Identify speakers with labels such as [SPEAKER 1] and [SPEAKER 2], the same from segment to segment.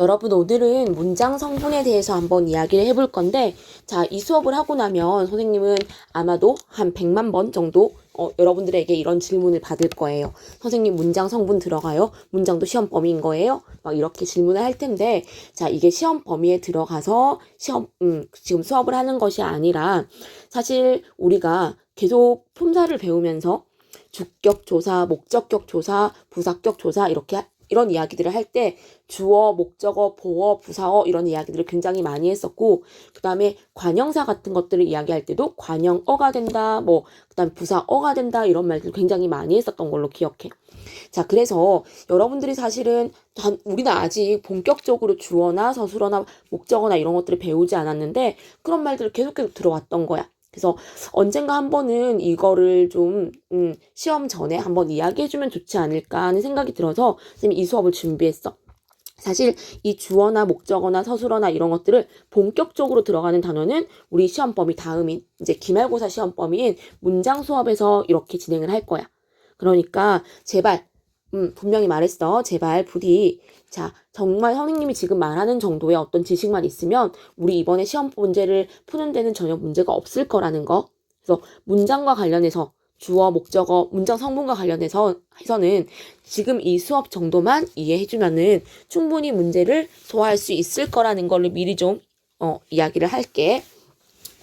[SPEAKER 1] 여러분, 오늘은 문장 성분에 대해서 한번 이야기를 해볼 건데, 자, 이 수업을 하고 나면 선생님은 아마도 한 100만 번 정도 여러분들에게 이런 질문을 받을 거예요. 선생님, 문장 성분 들어가요? 문장도 시험 범위인 거예요? 막 이렇게 질문을 할 텐데, 자, 이게 시험 범위에 들어가서 지금 수업을 하는 것이 아니라, 사실 우리가 계속 품사를 배우면서 주격 조사, 목적격 조사, 부사격 조사 이런 이야기들을 할 때 주어, 목적어, 보어, 부사어 이런 이야기들을 굉장히 많이 했었고, 그 다음에 관형사 같은 것들을 이야기할 때도 관형어가 된다, 그 다음에 부사어가 된다 이런 말들 굉장히 많이 했었던 걸로 기억해. 자, 그래서 여러분들이 사실은 우리는 아직 본격적으로 주어나 서술어나 목적어나 이런 것들을 배우지 않았는데 그런 말들을 계속 들어왔던 거야. 그래서 언젠가 한 번은 이거를 좀 시험 전에 한번 이야기해주면 좋지 않을까 하는 생각이 들어서 선생님이 이 수업을 준비했어. 사실 이 주어나 목적어나 서술어나 이런 것들을 본격적으로 들어가는 단어는 우리 시험 범위 다음인 이제 기말고사 시험 범위인 문장 수업에서 이렇게 진행을 할 거야. 그러니까 제발 분명히 말했어. 제발 부디 자 정말 선생님이 지금 말하는 정도의 어떤 지식만 있으면 우리 이번에 시험 문제를 푸는 데는 전혀 문제가 없을 거라는 거. 그래서 문장과 관련해서 주어, 목적어, 문장 성분과 관련해서는 지금 이 수업 정도만 이해해주면은 충분히 문제를 소화할 수 있을 거라는 걸로 미리 좀 이야기를 할게.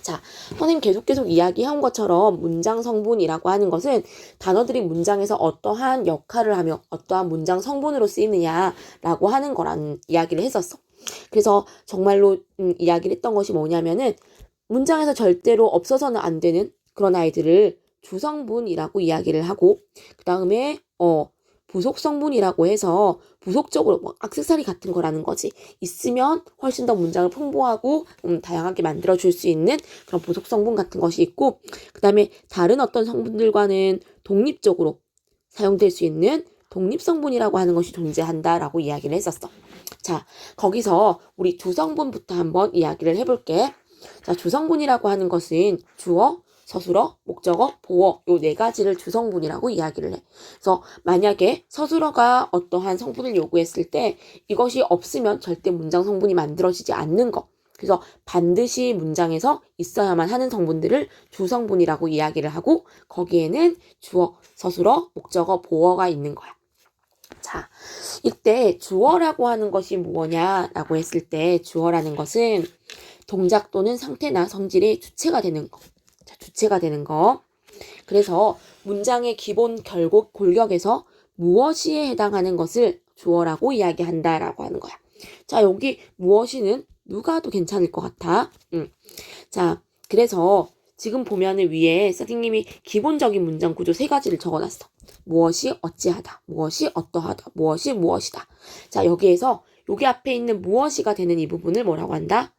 [SPEAKER 1] 자, 선생님 계속 이야기해온 것처럼 문장 성분이라고 하는 것은 단어들이 문장에서 어떠한 역할을 하며 어떠한 문장 성분으로 쓰이느냐라고 하는 거라는 이야기를 했었어. 그래서 정말로 이야기를 했던 것이 뭐냐면은 문장에서 절대로 없어서는 안 되는 그런 아이들을 주성분이라고 이야기를 하고, 그 다음에 부속 성분이라고 해서 부속적으로 액세서리 같은 거라는 거지. 있으면 훨씬 더 문장을 풍부하고 다양하게 만들어줄 수 있는 그런 부속 성분 같은 것이 있고, 그 다음에 다른 어떤 성분들과는 독립적으로 사용될 수 있는 독립 성분이라고 하는 것이 존재한다라고 이야기를 했었어. 자, 거기서 우리 주성분부터 한번 이야기를 해볼게. 자, 주성분이라고 하는 것은 주어, 서술어, 목적어, 보어 요 네 가지를 주성분이라고 이야기를 해. 그래서 만약에 서술어가 어떠한 성분을 요구했을 때 이것이 없으면 절대 문장 성분이 만들어지지 않는 것. 그래서 반드시 문장에서 있어야만 하는 성분들을 주성분이라고 이야기를 하고 거기에는 주어, 서술어, 목적어, 보어가 있는 거야. 자, 이때 주어라고 하는 것이 뭐냐라고 했을 때 주어라는 것은 동작 또는 상태나 성질의 주체가 되는 거. 자, 주체가 되는 거. 그래서 문장의 기본 골격에서 무엇이에 해당하는 것을 주어라고 이야기한다라고 하는 거야. 자, 여기 무엇이는 누가 도 괜찮을 것 같아. 자, 그래서 지금 보면은 위에 선생님이 기본적인 문장 구조 3가지를 적어놨어. 무엇이 어찌하다, 무엇이 어떠하다, 무엇이 무엇이다. 자, 여기에서 여기 앞에 있는 무엇이가 되는 이 부분을 뭐라고 한다?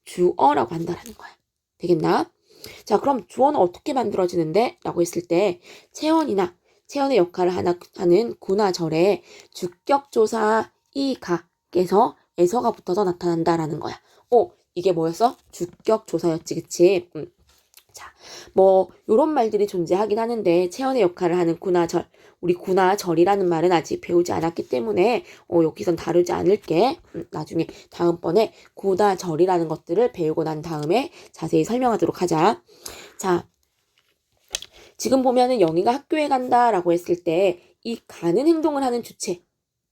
[SPEAKER 1] 주어라고 한다라는 거야. 되겠나? 자, 그럼 주어는 어떻게 만들어지는데? 라고 했을 때 체언의 역할을 하는 구나 절에 주격조사 이가에서 에서가 붙어서 나타난다라는 거야. 이게 뭐였어? 주격조사였지, 그치? 자, 요런 말들이 존재하긴 하는데, 체언의 역할을 하는 구나절. 우리 구나절이라는 말은 아직 배우지 않았기 때문에, 여기선 다루지 않을게. 나중에 다음번에 구나절이라는 것들을 배우고 난 다음에 자세히 설명하도록 하자. 자, 지금 보면은 영희가 학교에 간다라고 했을 때, 이 가는 행동을 하는 주체.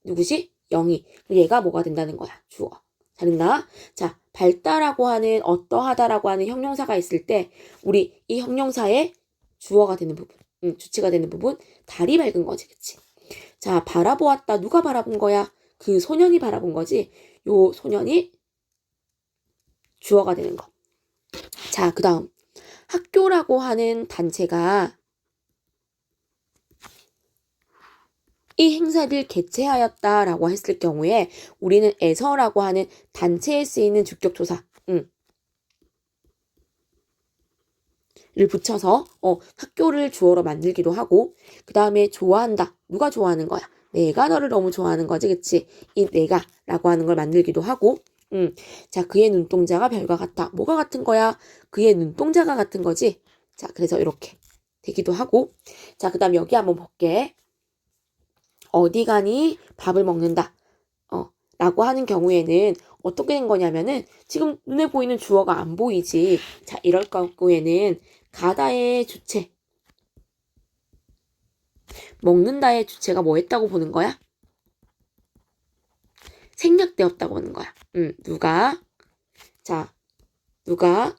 [SPEAKER 1] 누구지? 영희. 얘가 뭐가 된다는 거야? 주어. 잘했나? 자, 밝다라고 하는 어떠하다라고 하는 형용사가 있을 때 우리 이 형용사의 주어가 되는 부분, 주체가 되는 부분, 달이 밝은 거지, 그치? 자, 바라보았다. 누가 바라본 거야? 그 소년이 바라본 거지. 요 소년이 주어가 되는 거. 자, 그 다음 학교라고 하는 단체가 이 행사를 개최하였다라고 했을 경우에 우리는 에서라고 하는 단체에 쓰이는 주격조사 를 붙여서 학교를 주어로 만들기도 하고, 그 다음에 좋아한다. 누가 좋아하는 거야? 내가 너를 너무 좋아하는 거지, 그치? 이 내가라고 하는 걸 만들기도 하고, 자, 그의 눈동자가 별과 같아. 뭐가 같은 거야? 그의 눈동자가 같은 거지? 자, 그래서 이렇게 되기도 하고, 자, 그 다음 여기 한번 볼게. 어디 가니? 밥을 먹는다. 라고 하는 경우에는 어떻게 된 거냐면은 지금 눈에 보이는 주어가 안 보이지. 자, 이럴 경우에는 가다의 주체, 먹는다의 주체가 뭐 했다고 보는 거야? 생략되었다고 보는 거야. 누가, 자, 누가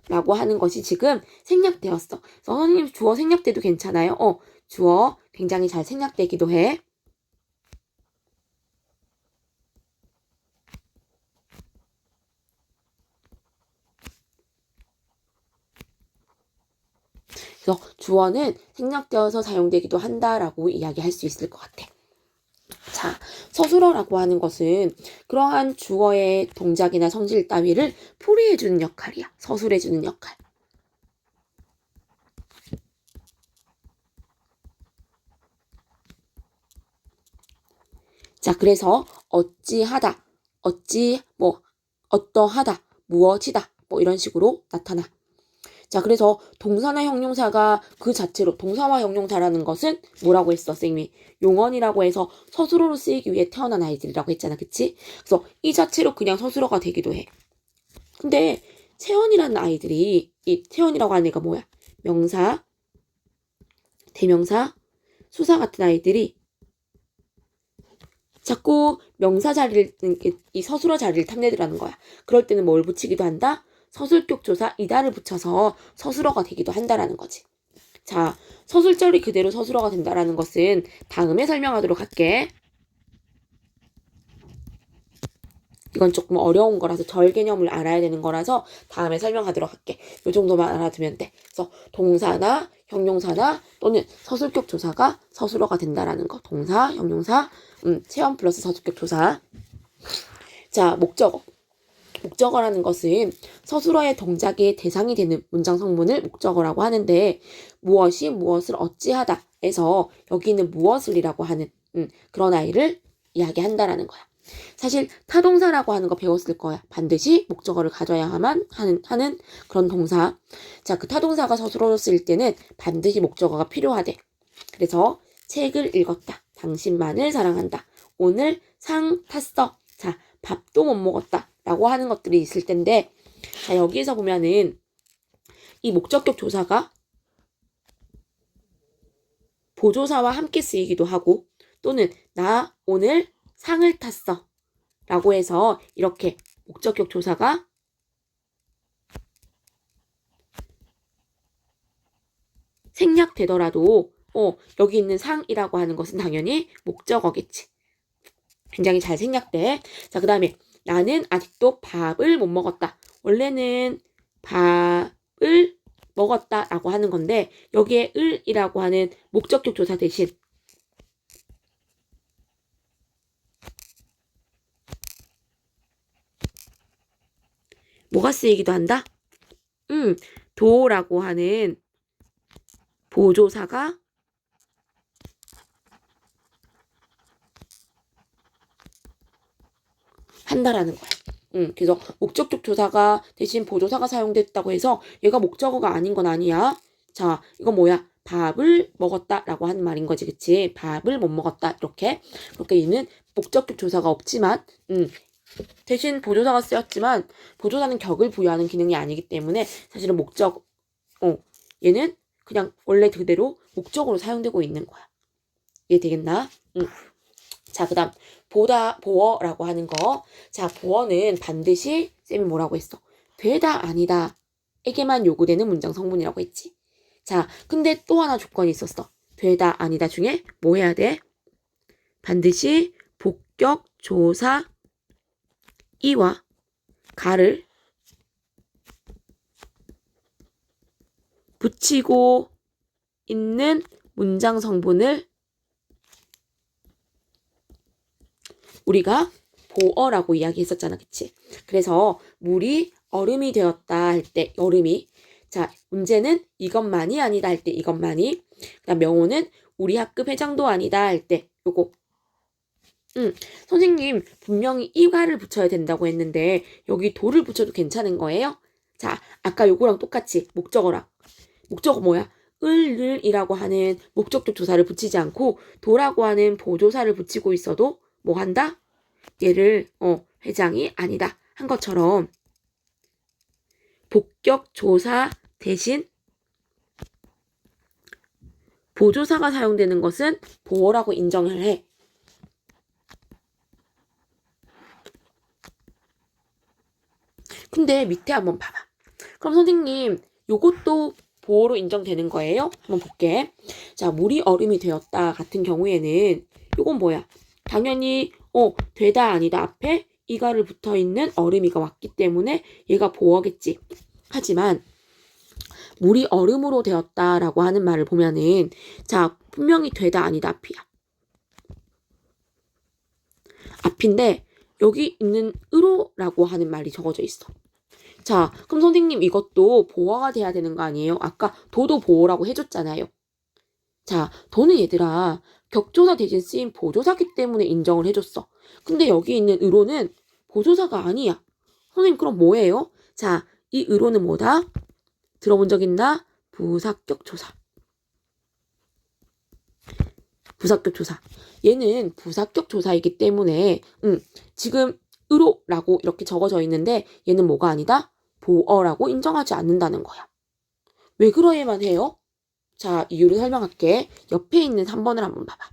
[SPEAKER 1] 라고 하는 것이 지금 생략되었어. 그래서 선생님 주어 생략돼도 괜찮아요. 주어 굉장히 잘 생략되기도 해. 그래서 주어는 생략되어서 사용되기도 한다라고 이야기할 수 있을 것 같아. 자, 서술어라고 하는 것은 그러한 주어의 동작이나 성질 따위를 풀이해주는 역할이야. 서술해주는 역할. 자, 그래서 어찌하다, 어떠하다, 무엇이다, 뭐 이런 식으로 나타나. 자, 그래서 동사나 형용사가 그 자체로 동사와 형용사라는 것은 뭐라고 했어, 쌤이? 용언이라고 해서 서술어로 쓰이기 위해 태어난 아이들이라고 했잖아, 그치? 그래서 이 자체로 그냥 서술어가 되기도 해. 근데 채원이라는 아이들이, 이 채원이라고 하는 애가 뭐야? 명사, 대명사, 수사 같은 아이들이 자꾸 명사 자리를, 이 서술어 자리를 탐내더라는 거야. 그럴 때는 뭘 붙이기도 한다? 서술격 조사 이다를 붙여서 서술어가 되기도 한다라는 거지. 자, 서술절이 그대로 서술어가 된다라는 것은 다음에 설명하도록 할게. 이건 조금 어려운 거라서 절 개념을 알아야 되는 거라서 다음에 설명하도록 할게. 이 정도만 알아두면 돼. 그래서 동사나 형용사나 또는 서술격 조사가 서술어가 된다라는 거. 동사, 형용사, 체험 플러스 서술격 조사. 자, 목적어. 목적어라는 것은 서술어의 동작의 대상이 되는 문장 성분을 목적어라고 하는데 무엇이 무엇을 어찌하다에서 여기는 무엇을이라고 하는 그런 아이를 이야기한다라는 거야. 사실 타동사라고 하는 거 배웠을 거야. 반드시 목적어를 가져야만 하는 그런 동사. 자, 그 타동사가 서술어로 쓰일 때는 반드시 목적어가 필요하대. 그래서 책을 읽었다. 당신만을 사랑한다. 오늘 상 탔어. 자, 밥도 못 먹었다. 라고 하는 것들이 있을 텐데, 자, 여기에서 보면은 이 목적격 조사가 보조사와 함께 쓰이기도 하고, 또는 나 오늘 상을 탔어. 라고 해서 이렇게 목적격 조사가 생략되더라도, 여기 있는 상이라고 하는 것은 당연히 목적어겠지. 굉장히 잘 생략돼. 자, 그 다음에 나는 아직도 밥을 못 먹었다. 원래는 밥을 먹었다라고 하는 건데 여기에 을이라고 하는 목적격 조사 대신 뭐가 쓰이기도 한다? 도라고 하는 보조사가 한다라는 거야. 그래서 목적격 조사가 대신 보조사가 사용됐다고 해서 얘가 목적어가 아닌 건 아니야. 자, 이거 뭐야? 밥을 먹었다라고 하는 말인 거지, 그치? 밥을 못 먹었다 이렇게. 그러니까 얘는 목적격 조사가 없지만, 대신 보조사가 쓰였지만 보조사는 격을 부여하는 기능이 아니기 때문에 사실은 얘는 그냥 원래 그대로 목적으로 사용되고 있는 거야. 이해 되겠나? 자, 그 다음 보어라고 하는 거. 자, 보어는 반드시 쌤이 뭐라고 했어? 되다 아니다 에게만 요구되는 문장 성분이라고 했지. 자, 근데 또 하나 조건이 있었어. 되다 아니다 중에 뭐 해야 돼? 반드시 복격 조사 이와 가를 붙이고 있는 문장 성분을 우리가 보어라고 이야기했었잖아, 그치? 그래서 물이 얼음이 되었다 할 때 여름이, 자, 문제는 이것만이 아니다 할 때 이것만이, 그다음 명호는 우리 학급 회장도 아니다 할 때 요거. 선생님 분명히 이가를 붙여야 된다고 했는데 여기 도를 붙여도 괜찮은 거예요? 자, 아까 요거랑 똑같이 목적어랑. 목적어 뭐야? 을이라고 하는 목적격 조사를 붙이지 않고 도라고 하는 보조사를 붙이고 있어도 뭐 한다? 얘를 회장이 아니다 한 것처럼 복격 조사 대신 보조사가 사용되는 것은 보어라고 인정을 해. 근데 밑에 한번 봐봐. 그럼 선생님 요것도 보어로 인정되는 거예요? 한번 볼게. 자, 물이 얼음이 되었다 같은 경우에는 요건 뭐야? 당연히 되다 아니다 앞에 이가를 붙어있는 얼음이가 왔기 때문에 얘가 보어겠지. 하지만 물이 얼음으로 되었다라고 하는 말을 보면은 자, 분명히 되다 아니다 앞이야. 앞인데 여기 있는 으로라고 하는 말이 적어져 있어. 자, 그럼 선생님 이것도 보어가 돼야 되는 거 아니에요? 아까 도도 보어라고 해줬잖아요. 자, 도는 얘들아 격조사 대신 쓰인 보조사기 때문에 인정을 해줬어. 근데 여기 있는 으로는 보조사가 아니야. 선생님 그럼 뭐예요? 자, 이 으로는 뭐다? 들어본 적 있나? 부사격 조사. 부사격 조사. 얘는 부사격 조사이기 때문에 지금 으로라고 이렇게 적어져 있는데 얘는 뭐가 아니다? 보어라고 인정하지 않는다는 거야. 왜 그러해만 해요? 자, 이유를 설명할게. 옆에 있는 3번을 한번 봐봐.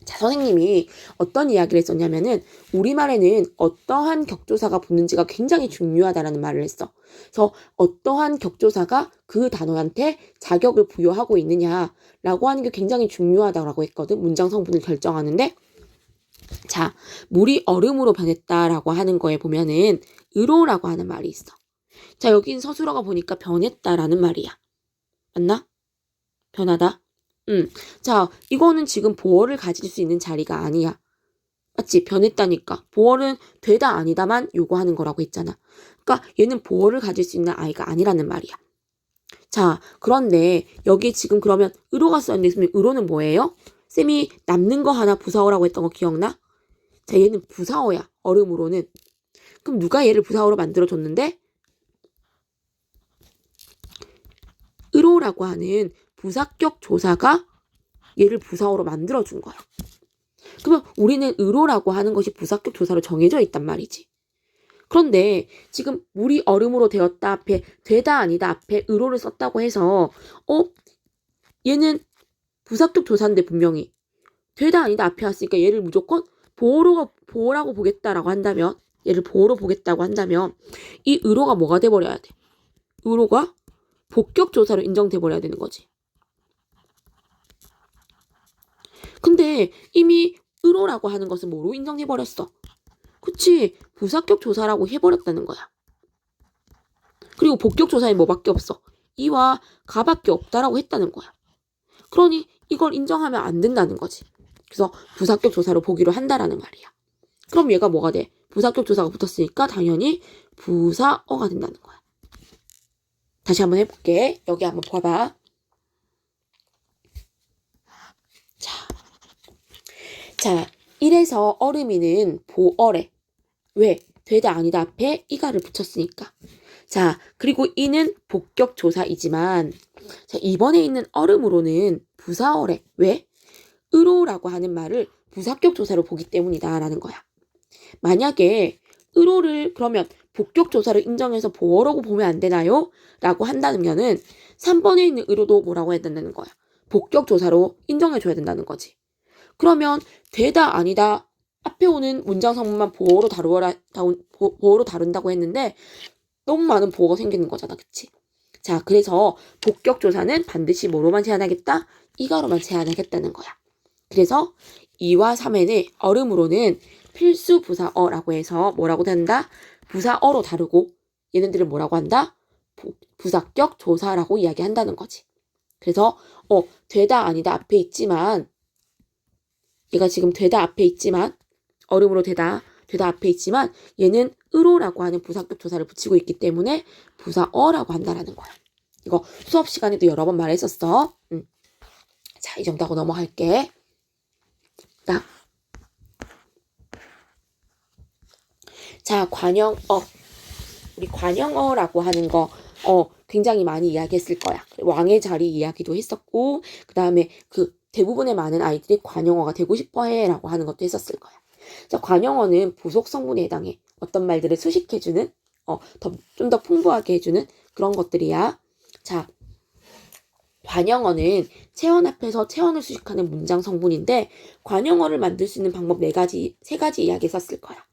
[SPEAKER 1] 자, 선생님이 어떤 이야기를 했었냐면은 우리말에는 어떠한 격조사가 붙는지가 굉장히 중요하다라는 말을 했어. 그래서 어떠한 격조사가 그 단어한테 자격을 부여하고 있느냐라고 하는 게 굉장히 중요하다고 했거든. 문장 성분을 결정하는데 자, 물이 얼음으로 변했다라고 하는 거에 보면은 으로라고 하는 말이 있어. 자, 여긴 서술어가 보니까 변했다라는 말이야. 맞나? 변하다? 자, 이거는 지금 보어를 가질 수 있는 자리가 아니야. 맞지? 변했다니까. 보어는 되다 아니다만 요구하는 거라고 했잖아. 그러니까 얘는 보어를 가질 수 있는 아이가 아니라는 말이야. 자, 그런데 여기 지금 그러면 으로가 써있는데 있으면 으로는 뭐예요? 쌤이 남는 거 하나 부사어라고 했던 거 기억나? 자, 얘는 부사어야. 얼음으로는. 그럼 누가 얘를 부사어로 만들어줬는데? 으로라고 하는 부사격 조사가 얘를 부사어로 만들어준 거야. 그러면 우리는 으로라고 하는 것이 부사격 조사로 정해져 있단 말이지. 그런데 지금 물이 얼음으로 되었다 앞에 되다 아니다 앞에 으로를 썼다고 해서 얘는 부사격 조사인데 분명히 되다 아니다 앞에 왔으니까 얘를 무조건 보어라고 보겠다라고 한다면 얘를 보어로 보겠다고 한다면 이 으로가 뭐가 돼버려야 돼? 으로가 복격 조사로 인정돼 버려야 되는 거지. 근데 이미 으로라고 하는 것은 뭐로 인정해 버렸어? 그치, 부사격 조사라고 해버렸다는 거야. 그리고 복격 조사에 뭐밖에 없어? 이와 가밖에 없다라고 했다는 거야. 그러니 이걸 인정하면 안 된다는 거지. 그래서 부사격 조사로 보기로 한다라는 말이야. 그럼 얘가 뭐가 돼? 부사격 조사가 붙었으니까 당연히 부사어가 된다는 거야. 다시 한번 해볼게. 여기 한번 봐봐. 자, 이래서 얼음이는 보어래. 왜? 되다 아니다 앞에 이가를 붙였으니까. 자, 그리고 이는 복격 조사이지만 자, 이번에 있는 얼음으로는 부사어래. 왜? 으로라고 하는 말을 부사격 조사로 보기 때문이다 라는 거야. 만약에 으로를 그러면 복격 조사를 인정해서 보어라고 보면 안 되나요? 라고 한다면은 3번에 있는 으로도 뭐라고 해야 된다는 거야. 복격 조사로 인정해줘야 된다는 거지. 그러면 되다 아니다 앞에 오는 문장 성분만 보어로 다룬다고 했는데 너무 많은 보어가 생기는 거잖아. 그치? 자, 그래서 복격 조사는 반드시 뭐로만 제한하겠다? 이가로만 제한하겠다는 거야. 그래서 2와 3에는 얼음으로는 필수 부사어라고 해서 뭐라고 된다? 부사어로 다루고 얘네들을 뭐라고 한다? 부사격 조사라고 이야기한다는 거지. 그래서 되다 아니다 앞에 있지만 얘가 지금 되다 앞에 있지만 얼음으로 되다 앞에 있지만 얘는 으로라고 하는 부사격 조사를 붙이고 있기 때문에 부사어라고 한다라는 거야. 이거 수업 시간에도 여러 번 말했었어. 자, 이 정도 하고 넘어갈게. 자, 관형어. 우리 관형어라고 하는 거 굉장히 많이 이야기했을 거야. 왕의 자리 이야기도 했었고 그 다음에 그 대부분의 많은 아이들이 관형어가 되고 싶어해 라고 하는 것도 했었을 거야. 자, 관형어는 부속 성분에 해당해. 어떤 말들을 수식해주는, 좀 더 풍부하게 해주는 그런 것들이야. 자, 관형어는 체언 앞에서 체언을 수식하는 문장 성분인데, 관형어를 만들 수 있는 방법 세 가지 이야기 썼을 거야.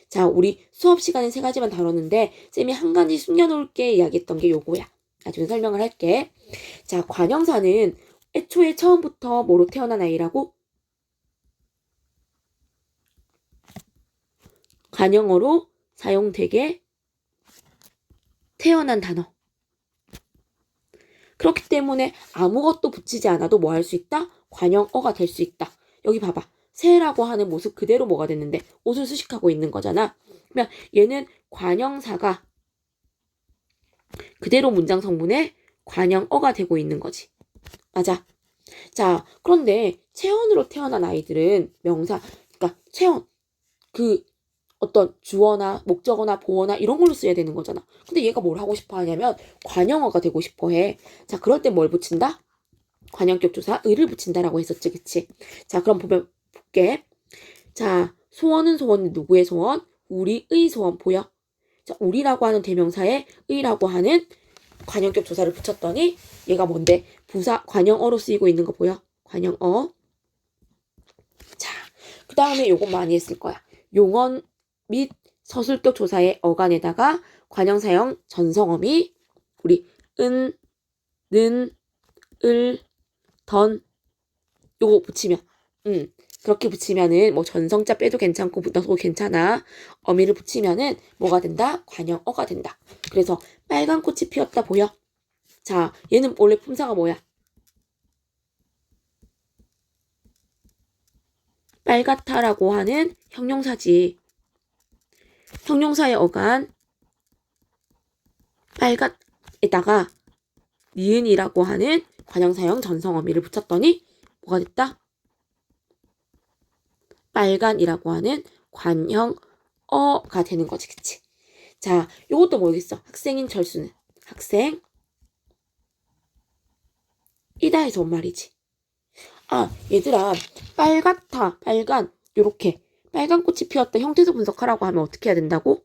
[SPEAKER 1] 자, 우리 수업 시간에 세 가지만 다뤘는데, 쌤이 한 가지 숨겨놓을게 이야기했던 게 요거야. 나중에 설명을 할게. 자, 관형사는 애초에 처음부터 뭐로 태어난 아이라고? 관형어로 사용되게 태어난 단어. 그렇기 때문에 아무것도 붙이지 않아도 뭐 할 수 있다? 관형어가 될 수 있다. 여기 봐봐. 새라고 하는 모습 그대로 뭐가 됐는데 옷을 수식하고 있는 거잖아. 그러면 얘는 관형사가 그대로 문장 성분에 관형어가 되고 있는 거지. 맞아. 자, 그런데 체언으로 태어난 아이들은 명사, 그러니까 체언, 그 어떤 주어나 목적어나 보어나 이런 걸로 써야 되는 거잖아. 근데 얘가 뭘 하고 싶어 하냐면 관형어가 되고 싶어 해. 자, 그럴 때 뭘 붙인다? 관형격 조사 의를 붙인다라고 했었지, 그치? 자, 그럼 볼게. 자, 소원은 누구의 소원? 우리의 소원 보여? 자, 우리라고 하는 대명사에 의라고 하는 관형격 조사를 붙였더니 얘가 뭔데? 부사 관형어로 쓰이고 있는 거 보여? 관형어. 자, 그 다음에 요건 많이 했을 거야. 용언 및 서술격 조사의 어간에다가 관형사형 전성어미 우리 은, 는, 을, 던 요거 붙이면 그렇게 붙이면은 뭐 전성자 빼도 괜찮고 붙어도 괜찮아. 어미를 붙이면은 뭐가 된다? 관형어가 된다. 그래서 빨간 꽃이 피었다 보여? 자, 얘는 원래 품사가 뭐야? 빨갛다라고 하는 형용사지. 형용사의 어간 빨갛에다가 니은이라고 하는 관형사형 전성어미를 붙였더니 뭐가 됐다? 빨간이라고 하는 관형어가 되는 거지, 그치? 자, 요것도 뭐겠어? 학생인 철수는 학생 이다 해서 온 말이지. 아, 얘들아, 빨갛다, 빨간 요렇게 빨간 꽃이 피었다 형태소 분석하라고 하면 어떻게 해야 된다고?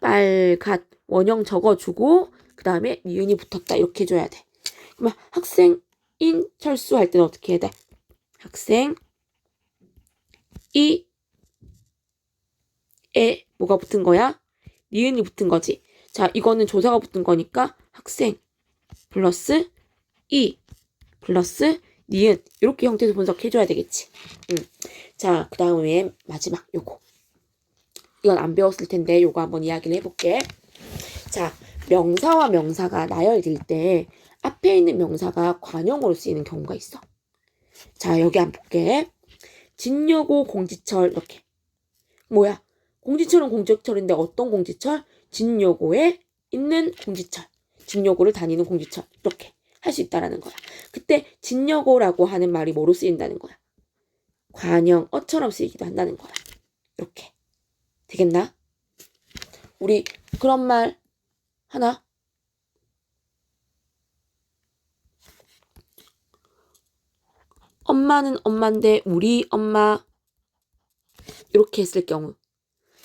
[SPEAKER 1] 빨갛 원형 적어주고 그 다음에 니은이 붙었다 이렇게 해줘야 돼. 그러면 학생인 철수할 때는 어떻게 해야 돼? 학생 이에 뭐가 붙은 거야? 니은이 붙은 거지. 자, 이거는 조사가 붙은 거니까 학생 플러스 이 플러스 니은 이렇게 형태에서 분석해줘야 되겠지. 자, 그 다음에 마지막 요거. 이건 안 배웠을 텐데 요거 한번 이야기를 해볼게. 자, 명사와 명사가 나열될 때 앞에 있는 명사가 관형으로 쓰이는 경우가 있어. 자, 여기 한번 볼게. 진여고 공지철 이렇게. 뭐야? 공지철은 공지철인데 어떤 공지철? 진여고에 있는 공지철. 진여고를 다니는 공지철. 이렇게 할 수 있다라는 거야. 그때 진여고라고 하는 말이 뭐로 쓰인다는 거야? 관형어처럼 쓰이기도 한다는 거야. 이렇게. 되겠나? 우리 그런 말 하나? 엄마는 엄마인데 우리 엄마 이렇게 했을 경우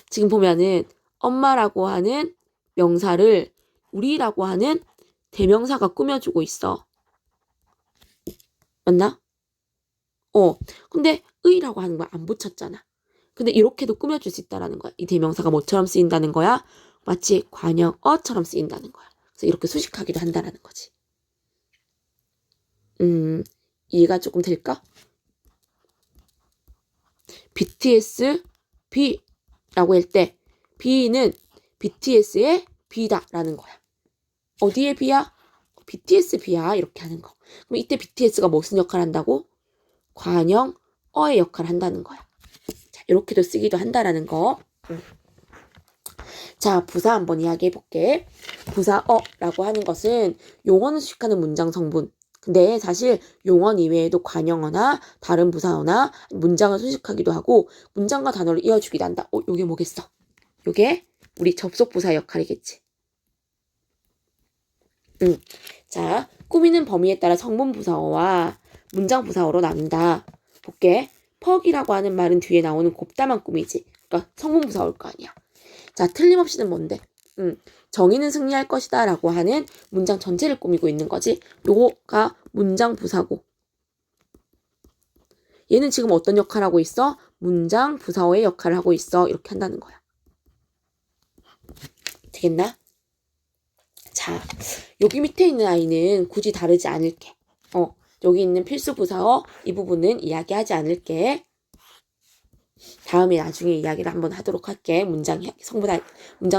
[SPEAKER 1] 지금 보면은 엄마라고 하는 명사를 우리라고 하는 대명사가 꾸며주고 있어. 맞나? 근데 의라고 하는 거 안 붙였잖아. 근데 이렇게도 꾸며줄 수 있다라는 거야. 이 대명사가 뭐처럼 쓰인다는 거야? 마치 관형어처럼 쓰인다는 거야. 그래서 이렇게 수식하기도 한다라는 거지. 이해가 조금 될까? BTS B라고 할 때 B는 BTS의 B다라는 거야. 어디의 B야? BTS B야 이렇게 하는 거. 그럼 이때 BTS가 무슨 역할을 한다고? 관형어의 역할을 한다는 거야. 자, 이렇게도 쓰기도 한다라는 거. 자, 부사 한번 이야기해 볼게. 부사어라고 하는 것은 용언을 수식하는 문장 성분. 근데 사실 용언 이외에도 관형어나 다른 부사어나 문장을 수식하기도 하고 문장과 단어를 이어주기도 한다. 요게 뭐겠어? 요게 우리 접속 부사 역할이겠지. 자, 꾸미는 범위에 따라 성분 부사어와 문장 부사어로 나눈다. 볼게. 퍽이라고 하는 말은 뒤에 나오는 곱다만 꾸미지. 그러니까 성분부사 올 거 아니야. 자, 틀림없이는 뭔데? 정의는 승리할 것이다 라고 하는 문장 전체를 꾸미고 있는 거지. 요거가 문장 부사고. 얘는 지금 어떤 역할을 하고 있어? 문장 부사어의 역할을 하고 있어. 이렇게 한다는 거야. 되겠나? 자, 여기 밑에 있는 아이는 굳이 다르지 않을게. 여기 있는 필수 부사어 이 부분은 이야기하지 않을게. 다음에 나중에 이야기를 한번 하도록 할게. 문장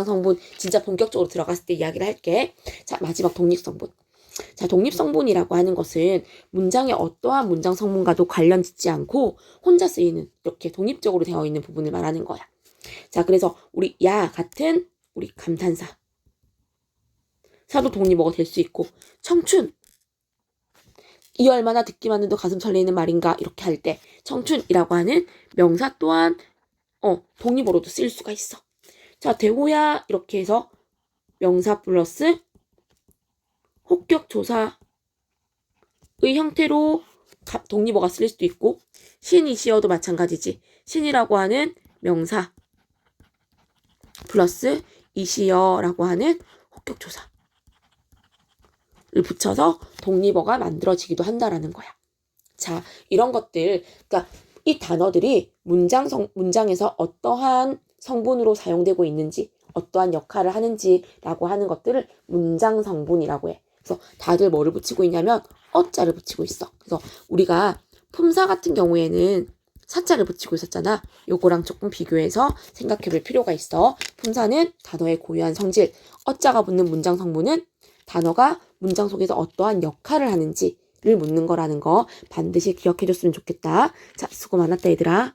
[SPEAKER 1] 성분 진짜 본격적으로 들어갔을 때 이야기를 할게. 자, 마지막 독립성분. 자, 독립성분이라고 하는 것은 문장의 어떠한 문장 성분과도 관련 짓지 않고 혼자 쓰이는 이렇게 독립적으로 되어 있는 부분을 말하는 거야. 자, 그래서 우리 야 같은 우리 감탄사 사도 독립어가 될 수 있고 청춘 이 얼마나 듣기만 해도 가슴 설레이는 말인가 이렇게 할 때 청춘이라고 하는 명사 또한 독립어로도 쓰일 수가 있어. 자, 대호야 이렇게 해서 명사 플러스 혹격조사의 형태로 독립어가 쓰일 수도 있고 신이시여도 마찬가지지. 신이라고 하는 명사 플러스 이시여라고 하는 혹격조사 를 붙여서 독립어가 만들어지기도 한다라는 거야. 자, 이런 것들, 그러니까 이 단어들이 문장에서 어떠한 성분으로 사용되고 있는지, 어떠한 역할을 하는지라고 하는 것들을 문장 성분이라고 해. 그래서 다들 뭐를 붙이고 있냐면 어자를 붙이고 있어. 그래서 우리가 품사 같은 경우에는 사자를 붙이고 있었잖아. 요거랑 조금 비교해서 생각해 볼 필요가 있어. 품사는 단어의 고유한 성질, 어자가 붙는 문장 성분은 단어가 문장 속에서 어떠한 역할을 하는지를 묻는 거라는 거 반드시 기억해줬으면 좋겠다. 자, 수고 많았다 얘들아.